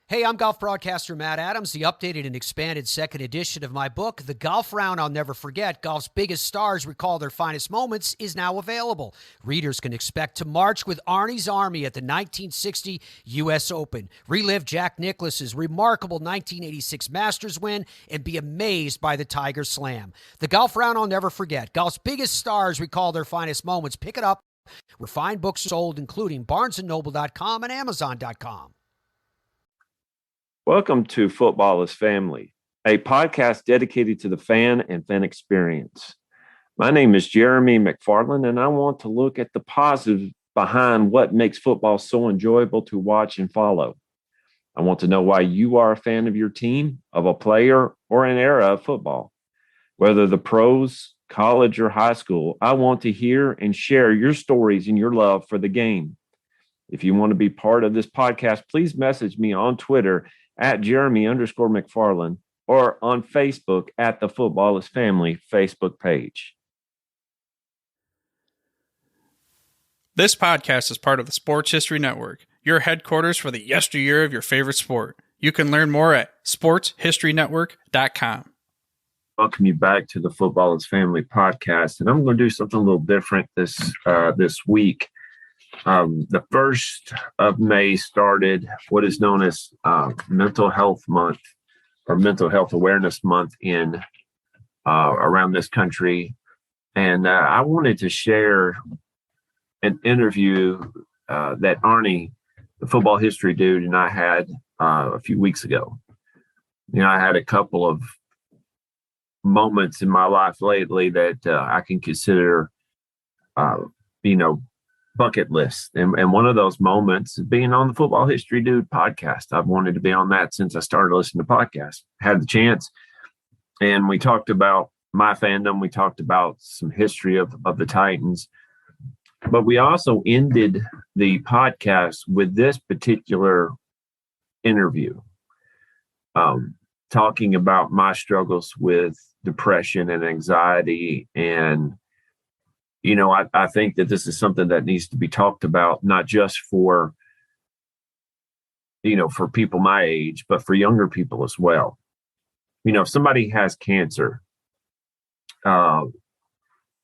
Hey, I'm golf broadcaster Matt Adams. The updated and expanded second edition of my book, The Golf Round I'll Never Forget, Golf's Biggest Stars Recall Their Finest Moments, is now available. Readers can expect to march with Arnie's Army at the 1960 U.S. Open, relive Jack Nicklaus's remarkable 1986 Masters win, and be amazed by the Tiger Slam. The Golf Round I'll Never Forget, Golf's Biggest Stars Recall Their Finest Moments. Pick it up where fine books are sold, including BarnesandNoble.com and Amazon.com. Welcome to Football is Family, a podcast dedicated to the fan and fan experience. My name is Jeremy McFarland, and I want to look at the positive behind what makes football so enjoyable to watch and follow. I want to know why you are a fan of your team, of a player, or an era of football. Whether the pros, college, or high school, I want to hear and share your stories and your love for the game. If you want to be part of this podcast, please message me on Twitter at Jeremy_McFarland or on Facebook at the Football is Family Facebook page. This podcast is part of the Sports History Network, your headquarters for the yesteryear of your favorite sport. You can learn more at sportshistorynetwork.com. Welcome you back to the Football is Family podcast, and I'm going to do something a little different this week. The 1st of May started what is known as Mental Health Month or Mental Health Awareness Month in around this country. And I wanted to share an interview that Arnie, the football history dude, and I had a few weeks ago. You know, I had a couple of moments in my life lately that I can consider, bucket list. And one of those moments is being on the Football History Dude podcast. I've wanted to be on that since I started listening to podcasts. Had the chance. And we talked about my fandom. We talked about some history of the Titans. But we also ended the podcast with this particular interview, talking about my struggles with depression and anxiety. And you know, I think that this is something that needs to be talked about, not just for people my age, but for younger people as well. You know, if somebody has cancer,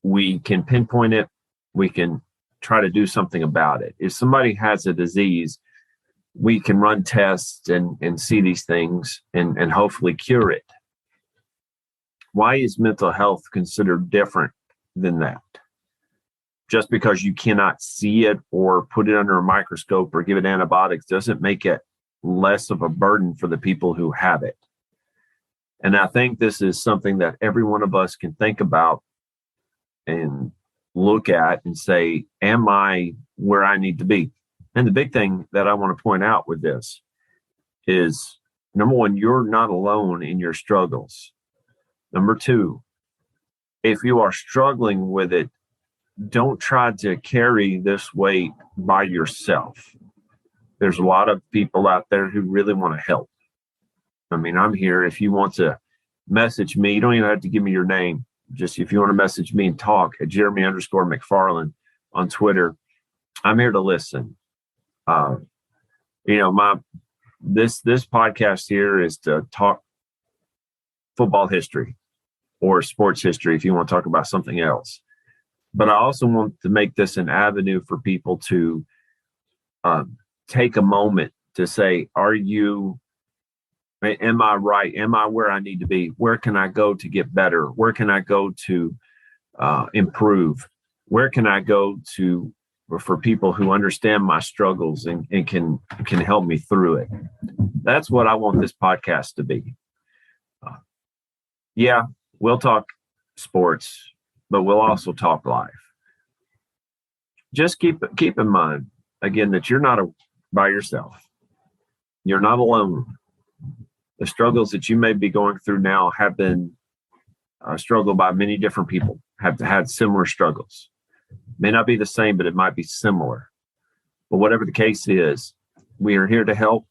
we can pinpoint it. We can try to do something about it. If somebody has a disease, we can run tests and see these things and hopefully cure it. Why is mental health considered different than that? Just because you cannot see it or put it under a microscope or give it antibiotics doesn't make it less of a burden for the people who have it. And I think this is something that every one of us can think about and look at and say, am I where I need to be? And the big thing that I want to point out with this is, number one, you're not alone in your struggles. Number two, if you are struggling with it, don't try to carry this weight by yourself. There's a lot of people out there who really want to help. I mean, I'm here. If you want to message me, you don't even have to give me your name. Just if you want to message me and talk at Jeremy_McFarland on Twitter, I'm here to listen. This podcast here is to talk football history or sports history if you want to talk about something else. But I also want to make this an avenue for people to take a moment to say, am I right? Am I where I need to be? Where can I go to get better? Where can I go to improve? Where can I go for people who understand my struggles and can help me through it? That's what I want this podcast to be. We'll talk sports, but we'll also talk life. Just keep in mind, again, that you're not by yourself. You're not alone. The struggles that you may be going through now have been struggled by many different people, have had similar struggles. May not be the same, but it might be similar. But whatever the case is, we are here to help.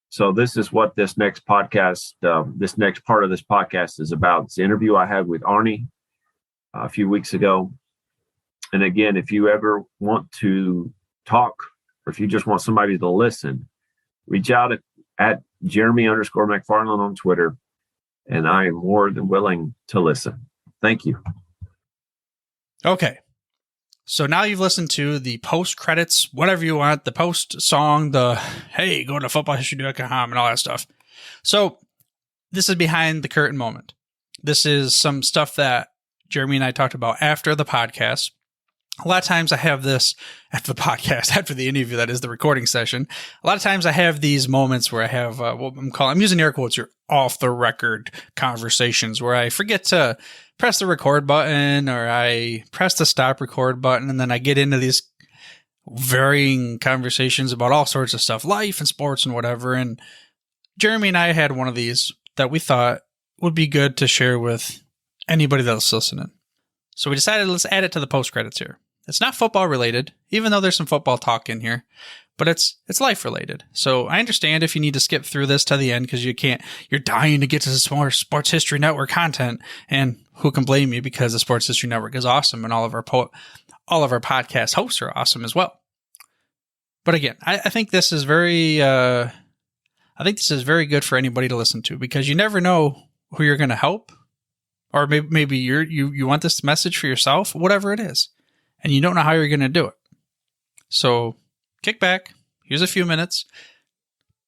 So this is what this next podcast, this next part of this podcast is about. It's the interview I had with Arnie a few weeks ago. And again, if you ever want to talk or if you just want somebody to listen, reach out at Jeremy_McFarland on Twitter, and I am more than willing to listen. Thank you. Okay. So now you've listened to the post credits, whatever you want, the post song, the hey, go to footballhistory.com and all that stuff. So this is behind the curtain moment. This is some stuff that Jeremy and I talked about after the podcast. A lot of times I have this after the podcast, after the interview, that is the recording session. A lot of times I have these moments where I have what I'm using air quotes here, off the record conversations where I forget to press the record button or I press the stop record button. And then I get into these varying conversations about all sorts of stuff, life and sports and whatever. And Jeremy and I had one of these that we thought would be good to share with anybody that's listening. So we decided let's add it to the post credits here. It's not football related, even though there's some football talk in here, but it's life related. So I understand if you need to skip through this to the end because you're dying to get to the Sports History Network content, and who can blame you because the Sports History Network is awesome and all of our podcast hosts are awesome as well. But again, I think this is very good for anybody to listen to because you never know who you're going to help, or maybe you want this message for yourself, whatever it is. And you don't know how you're going to do it. So kick back. Here's a few minutes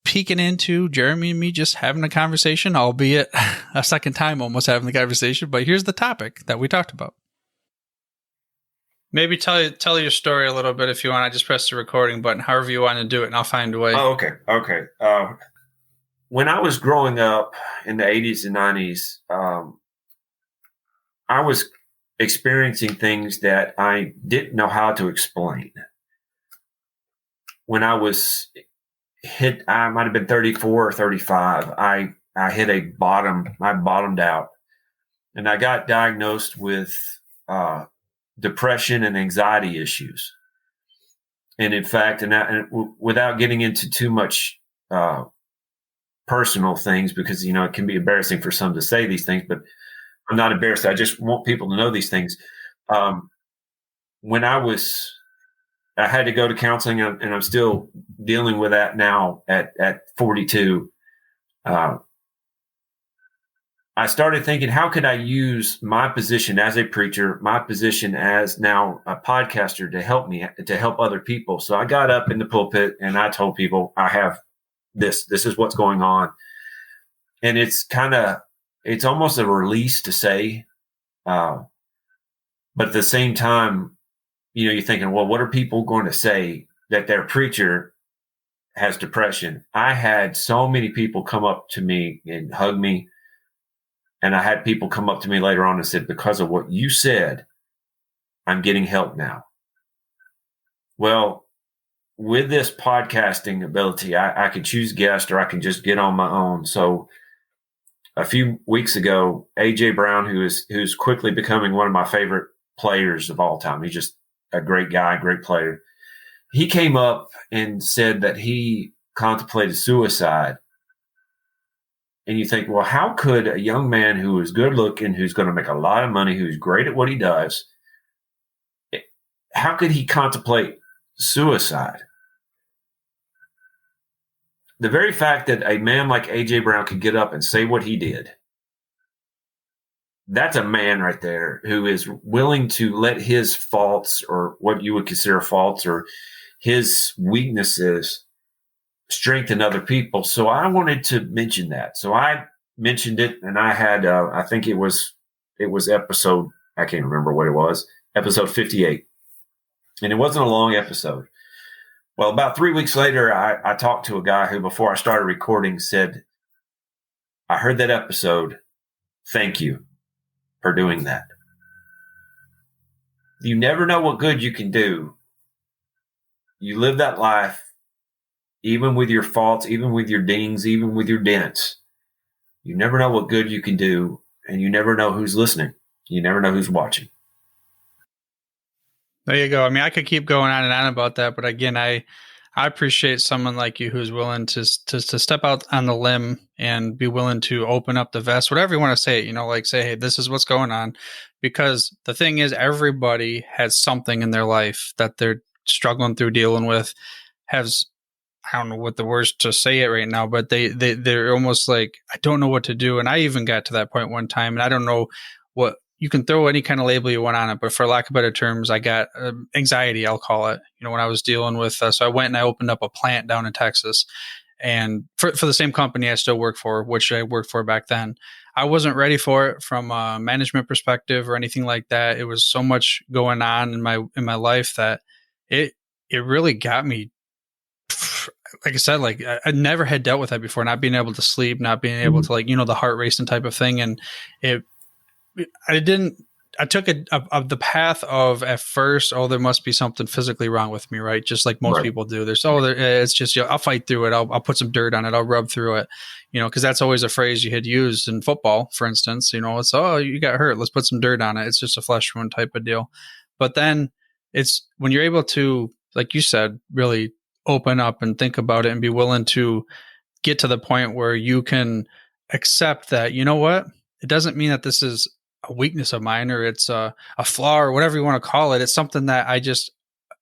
peeking into Jeremy and me just having a conversation, albeit a second time almost having the conversation. But here's the topic that we talked about. Maybe tell your story a little bit if you want. I just press the recording button, however you want to do it, and I'll find a way. Oh, okay. When I was growing up in the 80s and 90s, I was experiencing things that I didn't know how to explain. When I was hit, I might have been 34 or 35. I hit a bottom. I bottomed out, and I got diagnosed with depression and anxiety issues. And in fact, without getting into too much personal things, because it can be embarrassing for some to say these things, but I'm not embarrassed. I just want people to know these things. When I had to go to counseling, and I'm still dealing with that now at 42. I started thinking, how could I use my position as a preacher, my position as now a podcaster to help other people? So I got up in the pulpit and I told people, I have this is what's going on. And it's almost a release to say, but at the same time, you're thinking, well, what are people going to say that their preacher has depression? I had so many people come up to me and hug me. And I had people come up to me later on and said, because of what you said, I'm getting help now. Well, with this podcasting ability, I could choose guests or I can just get on my own. So a few weeks ago, AJ Brown, who's quickly becoming one of my favorite players of all time. He's just a great guy, great player. He came up and said that he contemplated suicide. And you think, well, how could a young man who is good looking, who's going to make a lot of money, who's great at what he does, how could he contemplate suicide? The very fact that a man like A.J. Brown could get up and say what he did, that's a man right there who is willing to let his faults, or what you would consider faults, or his weaknesses strengthen other people. So I wanted to mention that. So I mentioned it, and I had, I think it was episode, I can't remember what it was, episode 58. And it wasn't a long episode. Well, about 3 weeks later, I talked to a guy who, before I started recording, said, I heard that episode. Thank you for doing that. You never know what good you can do. You live that life, even with your faults, even with your dings, even with your dents. You never know what good you can do, and you never know who's listening. You never know who's watching. There you go. I mean, I could keep going on and on about that, but again, I appreciate someone like you who's willing to step out on the limb and be willing to open up the vest, whatever you want to say, like say, hey, this is what's going on. Because the thing is, everybody has something in their life that they're struggling through, dealing with, I don't know what the words to say it right now, but they're almost like, I don't know what to do. And I even got to that point one time, and I don't know what, you can throw any kind of label you want on it, but for lack of better terms, I got anxiety, I'll call it, when I was dealing with, so I went and I opened up a plant down in Texas, and for the same company I still work for, which I worked for back then. I wasn't ready for it from a management perspective or anything like that. It was so much going on in my life that it really got me. Like I said, like I never had dealt with that before, not being able to sleep, not being able to, like, the heart racing type of thing. And I took the path of, at first, oh, there must be something physically wrong with me, right? Just like most people do. It's just, I'll fight through it. I'll put some dirt on it. I'll rub through it, because that's always a phrase you had used in football, for instance. It's, oh, you got hurt, let's put some dirt on it. It's just a flesh wound type of deal. But then it's when you're able to, like you said, really open up and think about it and be willing to get to the point where you can accept that, what, it doesn't mean that this is a weakness of mine, or it's a flaw, or whatever you want to call it. It's something that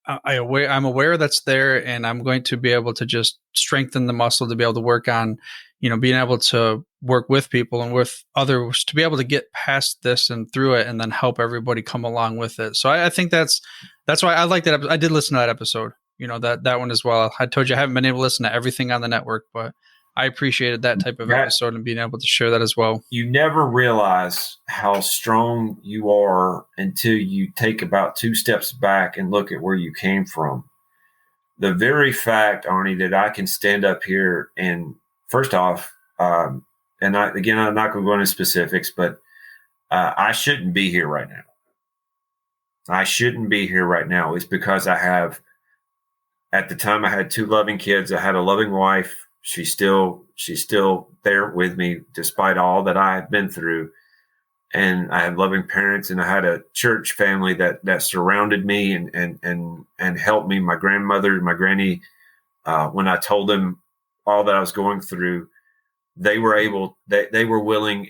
I'm aware that's there, and I'm going to be able to just strengthen the muscle to be able to work on, being able to work with people and with others to be able to get past this and through it, and then help everybody come along with it. So I think that's why I like that. I did listen to that episode, that one as well. I told you I haven't been able to listen to everything on the network, but I appreciated that type of episode and being able to share that as well. You never realize how strong you are until you take about 2 steps back and look at where you came from. The very fact, Arnie, that I can stand up here and, first off, I'm not going to go into specifics, but I shouldn't be here right now. I shouldn't be here right now. It's because at the time I had 2 loving kids. I had a loving wife. She's still there with me despite all that I've been through. And I had loving parents, and I had a church family that surrounded me and helped me. My grandmother and my granny, when I told them all that I was going through, they were willing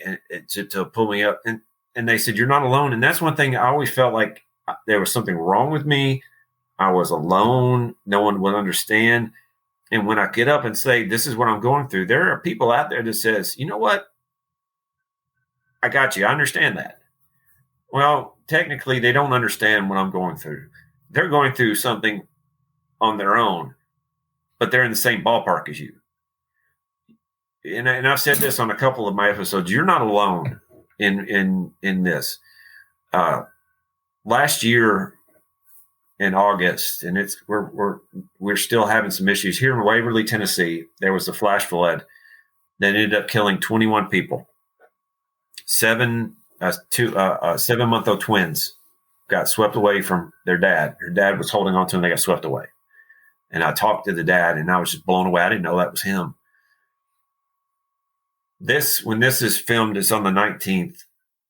to pull me up, and they said, "You're not alone." And that's one thing I always felt like there was something wrong with me. I was alone. No one would understand. And when I get up and say, this is what I'm going through, there are people out there that says, you know what? I got you. I understand that. Well, technically, they don't understand what I'm going through. They're going through something on their own, but they're in the same ballpark as you. And I've said this on a couple of my episodes. You're not alone in this. Last year, in August, and we're still having some issues here in Waverly, Tennessee. There was a flash flood that ended up killing 21 people. 7-month-old twins got swept away from their dad. Her dad was holding on to them. They got swept away. And I talked to the dad, and I was just blown away. I didn't know that was him. When this is filmed, it's on the 19th,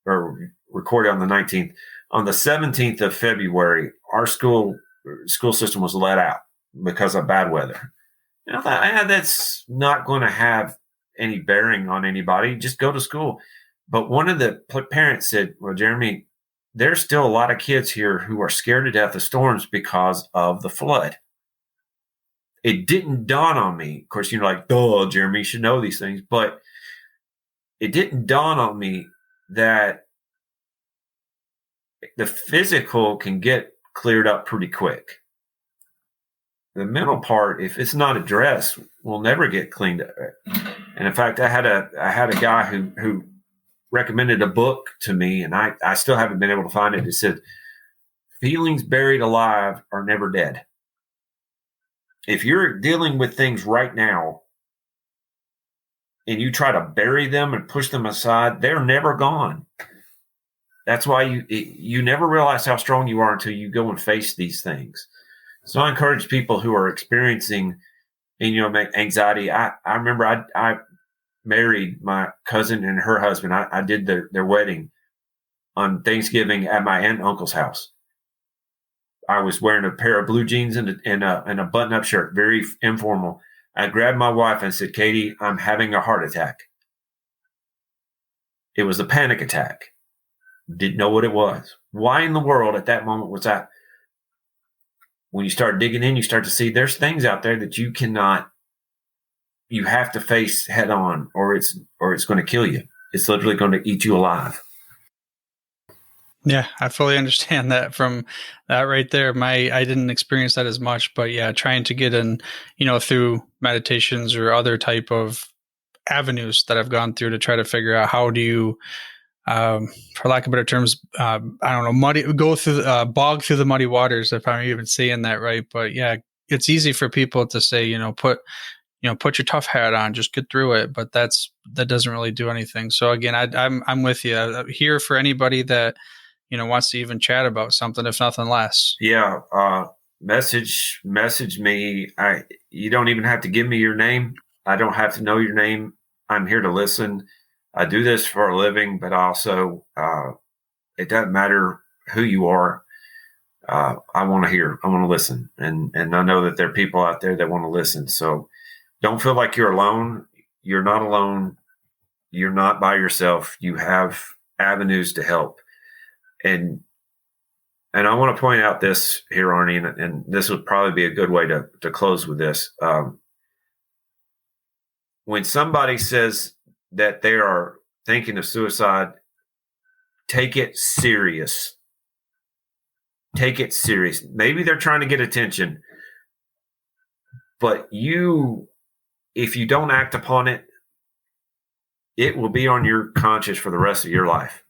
or recorded on the 19th. On the 17th of February, our school system was let out because of bad weather. And I thought, that's not going to have any bearing on anybody. Just go to school. But one of the parents said, well, Jeremy, there's still a lot of kids here who are scared to death of storms because of the flood. It didn't dawn on me. Of course, you're like, duh, Jeremy, you should know these things. But it didn't dawn on me that the physical can get cleared up pretty quick. The mental part, if it's not addressed, will never get cleaned up. And in fact, I had a guy who recommended a book to me, and I still haven't been able to find it. It said, "Feelings buried alive are never dead." If you're dealing with things right now and you try to bury them and push them aside, they're never gone. That's why you never realize how strong you are until you go and face these things. So I encourage people who are experiencing, anxiety. I remember I married my cousin and her husband. I did their wedding on Thanksgiving at my aunt and uncle's house. I was wearing a pair of blue jeans and a button-up shirt, very informal. I grabbed my wife and said, "Katie, I'm having a heart attack." It was a panic attack. Didn't know what it was. Why in the world at that moment when you start digging in, you start to see there's things out there that you cannot you have to face head on, or it's going to kill you. It's literally going to eat you alive. Yeah, I fully understand that from that right there. I didn't experience that as much, but yeah, trying to get in, through meditations or other type of avenues that I've gone through to try to figure out how do you, for lack of better terms, I don't know, bog through the muddy waters, if I'm even saying that right. But yeah, it's easy for people to say, put your tough hat on, just get through it. But that doesn't really do anything. So again, I'm with you. I'm here for anybody that, wants to even chat about something, if nothing less. Yeah. Message me. You don't even have to give me your name. I don't have to know your name. I'm here to listen. I do this for a living, but also, it doesn't matter who you are. I want to hear, I want to listen. And I know that there are people out there that want to listen. So don't feel like you're alone. You're not alone. You're not by yourself. You have avenues to help. And I want to point out this here, Arnie, and this would probably be a good way to close with this. When somebody says that they are thinking of suicide, take it serious. Take it serious. Maybe they're trying to get attention, but if you don't act upon it, it will be on your conscience for the rest of your life.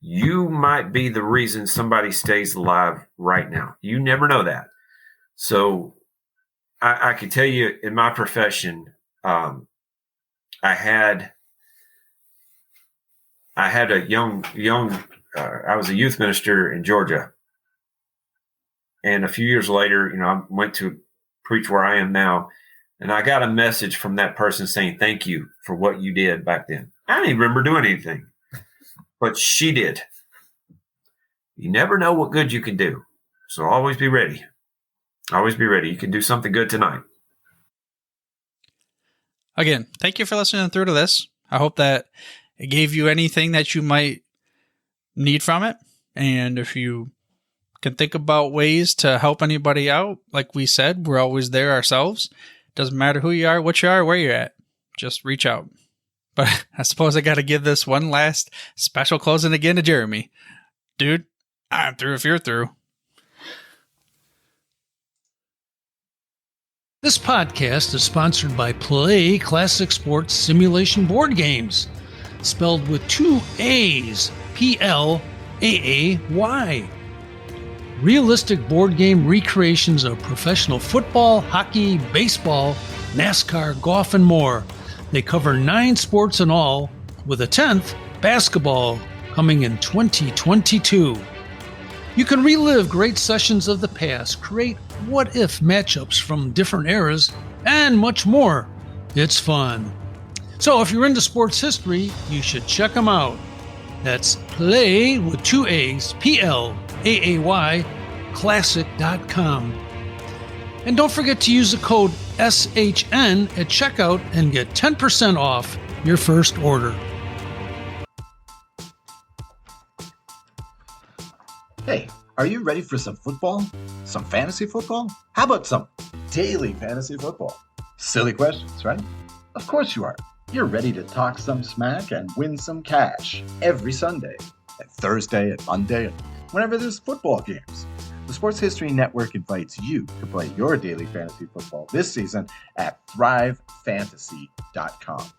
You might be the reason somebody stays alive right now. You never know that. So I can tell you in my profession, I had a young I was a youth minister in Georgia. And a few years later, I went to preach where I am now. And I got a message from that person saying, thank you for what you did back then. I didn't even remember doing anything, but she did. You never know what good you can do. So always be ready. Always be ready. You can do something good tonight. Again, thank you for listening through to this. I hope that it gave you anything that you might need from it. And if you can think about ways to help anybody out, like we said, we're always there ourselves. Doesn't matter who you are, what you are, where you're at. Just reach out. But I suppose I got to give this one last special closing again to Jeremy. Dude, I'm through if you're through. This podcast is sponsored by Play Classic Sports Simulation Board Games, spelled with 2 A's, Plaay. Realistic board game recreations of professional football, hockey, baseball, NASCAR, golf, and more. They cover 9 sports in all, with a 10th, basketball, coming in 2022. You can relive great sessions of the past, create what-if matchups from different eras, and much more. It's fun. So if you're into sports history, you should check them out. That's Play with 2 A's, Plaay, classic.com. And don't forget to use the code SHN at checkout and get 10% off your first order. Hey, are you ready for some football? Some fantasy football? How about some daily fantasy football? Silly questions, right? Of course you are. You're ready to talk some smack and win some cash every Sunday, and Thursday and Monday, and whenever there's football games. The Sports History Network invites you to play your daily fantasy football this season at ThriveFantasy.com.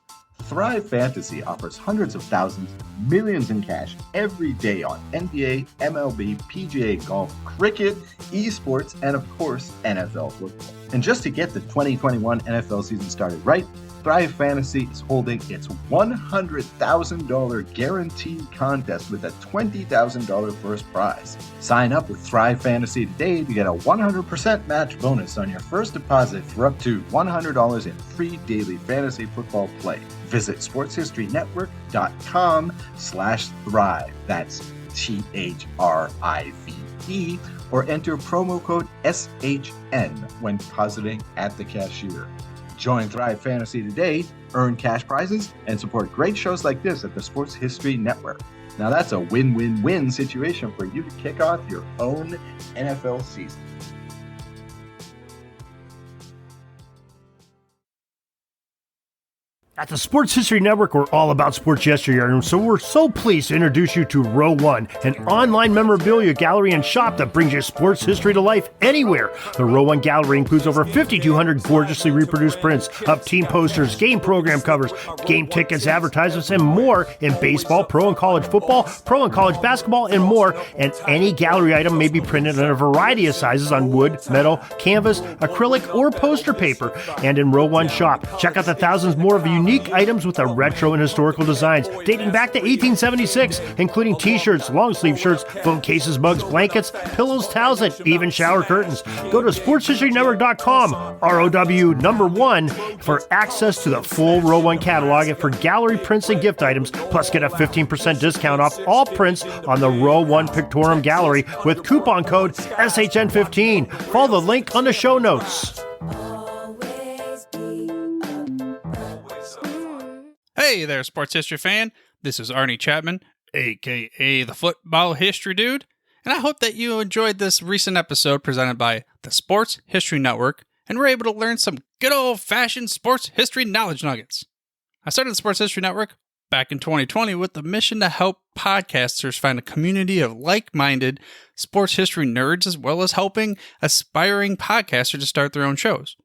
Thrive Fantasy offers hundreds of thousands, millions in cash every day on NBA, MLB, PGA golf, cricket, esports, and of course, NFL football. And just to get the 2021 NFL season started right, Thrive Fantasy is holding its $100,000 guaranteed contest with a $20,000 first prize. Sign up with Thrive Fantasy today to get a 100% match bonus on your first deposit for up to $100 in free daily fantasy football play. Visit sportshistoryNetwork.com/thrive. That's THRIVE, or enter promo code SHN when depositing at the cashier. Join Thrive Fantasy today, earn cash prizes, and support great shows like this at the Sports History Network. Now that's a win-win-win situation for you to kick off your own NFL season. At the Sports History Network, we're all about sports yesteryear, and so we're so pleased to introduce you to Row One, an online memorabilia gallery and shop that brings you sports history to life anywhere. The Row One gallery includes over 5,200 gorgeously reproduced prints of team posters, game program covers, game tickets, advertisements, and more in baseball, pro and college football, pro and college basketball, and more. And any gallery item may be printed in a variety of sizes on wood, metal, canvas, acrylic, or poster paper. And in Row One shop, check out the thousands more of unique items with the retro and historical designs dating back to 1876, including t-shirts, long sleeve shirts, phone cases, mugs, blankets, pillows, towels, and even shower curtains. Go to sportshistorynetwork.com, ROW1, for access to the full Row One catalog and for gallery prints and gift items, plus get a 15% discount off all prints on the Row One Pictorum Gallery with coupon code SHN15. Follow the link on the show notes. Hey there, sports history fan. This is Arnie Chapman, aka the Football History Dude, and I hope that you enjoyed this recent episode presented by the Sports History Network and were able to learn some good old-fashioned sports history knowledge nuggets. I started the Sports History Network back in 2020 with the mission to help podcasters find a community of like-minded sports history nerds, as well as helping aspiring podcasters to start their own shows.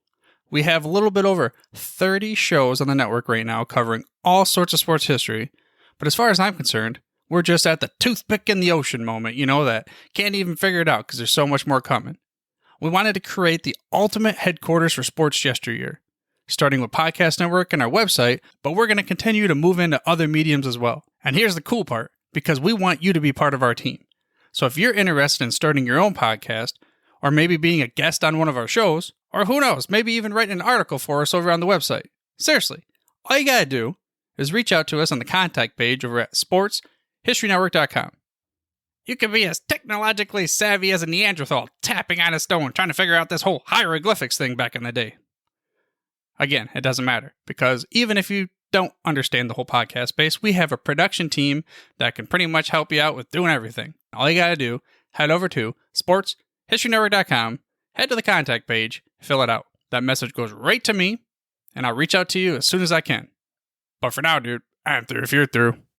We have a little bit over 30 shows on the network right now covering all sorts of sports history, but as far as I'm concerned, we're just at the toothpick in the ocean moment, that can't even figure it out because there's so much more coming. We wanted to create the ultimate headquarters for sports yesteryear, starting with Podcast Network and our website, but we're going to continue to move into other mediums as well. And here's the cool part, because we want you to be part of our team. So if you're interested in starting your own podcast, or maybe being a guest on one of our shows, or who knows, maybe even writing an article for us over on the website. Seriously, all you gotta do is reach out to us on the contact page over at sportshistorynetwork.com. You can be as technologically savvy as a Neanderthal tapping on a stone trying to figure out this whole hieroglyphics thing back in the day. Again, it doesn't matter, because even if you don't understand the whole podcast space, we have a production team that can pretty much help you out with doing everything. All you gotta do, head over to sportshistorynetwork.com, head to the contact page, fill it out. That message goes right to me, and I'll reach out to you as soon as I can. But for now, dude, I'm through if you're through.